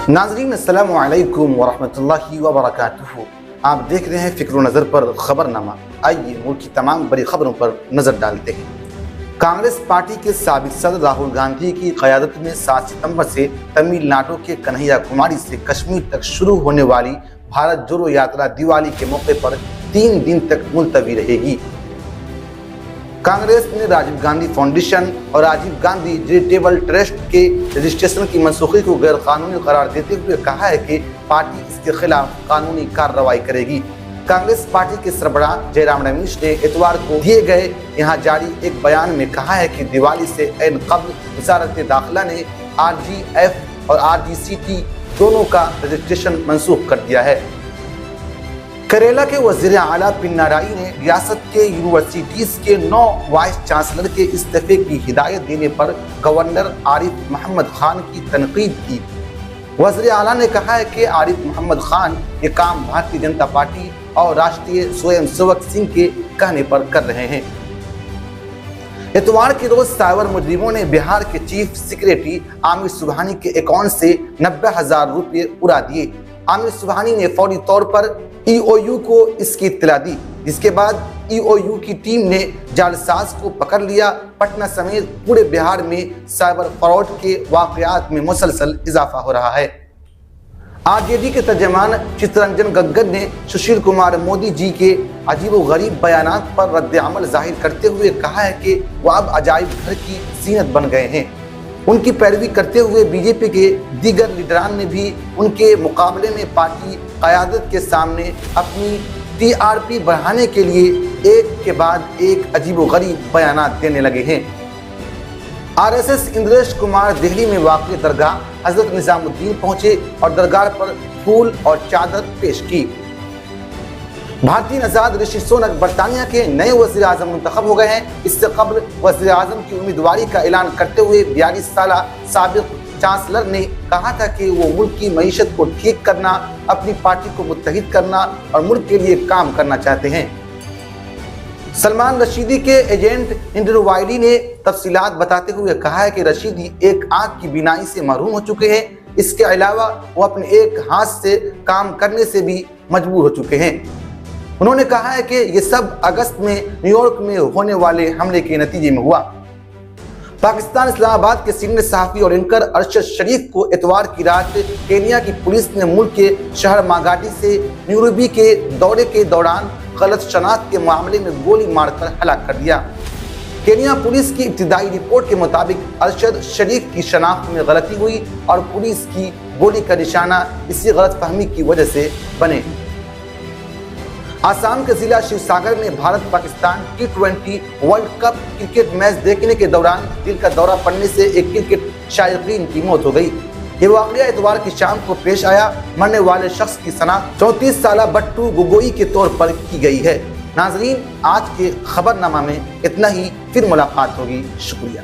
नाज़रीन अस्सलामु अलैकुम वरहमतुल्लाहि वबरकातुहू। आप देख रहे हैं फ़िक्र व नज़र पर खबरनामा। आइए मुल्क की तमाम बड़ी खबरों पर नज़र डालते हैं। कांग्रेस पार्टी के साबिक़ सदर राहुल गांधी की क़यादत में 7 सितंबर से तमिलनाडु के कन्हैयाकुमारी से कश्मीर तक शुरू होने वाली भारत जोड़ो यात्रा दिवाली के मौके पर 3 दिन तक मुलतवी रहेगी। कांग्रेस ने राजीव गांधी फाउंडेशन और राजीव गांधी चैरिटेबल ट्रस्ट के रजिस्ट्रेशन की मनसूखी को गैर कानूनी करार देते हुए कहा है कि पार्टी इसके खिलाफ कानूनी कार्रवाई करेगी। कांग्रेस पार्टी के सरबराह जयराम रमेश ने इतवार को दिए गए यहाँ जारी एक बयान में कहा है कि दिवाली से ऐन कबल वज़ारत दाखिला ने RGF और RGCT दोनों का रजिस्ट्रेशन मनसूख कर दिया है। केरला के वज़ीर आला पिनाराई ने रियासत के यूनिवर्सिटीज के 9 वाइस चांसलर के इस्तीफे की हिदायत देने पर गवर्नर आरिफ मोहम्मद खान की तनकीद की। वज़ीर आला ने कहा है कि आरिफ मोहम्मद खान ये काम भारतीय जनता पार्टी और राष्ट्रीय स्वयंसेवक संघ के कहने पर कर रहे हैं। इतवार के रोज साइबर मुजरिमों ने बिहार के चीफ सेक्रेटरी आमिर सुबहानी के अकाउंट से 90,000 रुपये उड़ा दिए। आमिर सुबहानी ने फौरी तौर पर EOU को इसकी इत्तला दी, जिसके बाद EOU की टीम ने जालसाज को पकड़ लिया। पटना समेत पूरे बिहार में साइबर फ्रॉड के वाकयात में मुसलसल इजाफा हो रहा है। RJD के तर्जमान चित्तरंजन गग्गल ने सुशील कुमार मोदी जी के अजीबोगरीब बयानात पर रद्द-ए-अमल जाहिर करते हुए कहा है कि वह अब अजायब घर की जीनत बन गए हैं। उनकी पैरवी करते हुए बीजेपी के दीगर लीडरान ने भी उनके मुकाबले में पार्टी क़यादत के सामने अपनी TRP बढ़ाने के लिए एक के बाद एक अजीबोगरीब बयानात देने लगे हैं। RSS इंद्रेश कुमार दिल्ली में वाक़ दरगाह हज़रत निज़ामुद्दीन पहुंचे और दरगाह पर फूल और चादर पेश की। भारतीय नजाद ऋषि सुनक बरतानिया के नए वज़ीर आज़म मुंतखब हो गए हैं। इससे कबल वज़ीर आज़म की उम्मीदवारी का ऐलान करते हुए 42 साला साबिक़ चांसलर ने कहा था कि वो मुल्क की मईशत को ठीक करना, अपनी पार्टी को मुत्तहिद करना और मुल्क के लिए काम करना चाहते हैं। सलमान रशीदी के एजेंट इंद्र वाइडी ने तफसीलात बताते हुए कहा है कि रशीदी एक आंख की बीनाई से महरूम हो चुके हैं। इसके अलावा वो अपने एक हाथ से काम करने से भी मजबूर हो चुके हैं। उन्होंने कहा है कि ये सब अगस्त में न्यूयॉर्क में होने वाले हमले के नतीजे में हुआ। पाकिस्तान इस्लामाबाद के सीनियर सहाफ़ी और एंकर अरशद शरीफ को इतवार की रात केनिया की पुलिस ने मुल्क के शहर मागाटी से न्यूरोबी के दौरे के दौरान गलत शनाख्त के मामले में गोली मारकर हलाक कर दिया। केनिया पुलिस की इब्तिदाई रिपोर्ट के मुताबिक अरशद शरीफ की शनाख्त में गलती हुई और पुलिस की गोली का निशाना इसी गलतफहमी की वजह से बने। आसाम के जिला शिवसागर में Bharat Pakistan T20 world cup cricket match देखने के दौरान दिल का दौरा पड़ने से एक क्रिकेट शायकीन की मौत हो गई। ये वाक़या इतवार की शाम को पेश आया। मरने वाले शख्स की शनाख्त 34 साला बट्टू गोगोई के तौर पर की गई है। नाज़रीन, आज के खबरनामा में इतना ही, फिर मुलाकात होगी। शुक्रिया।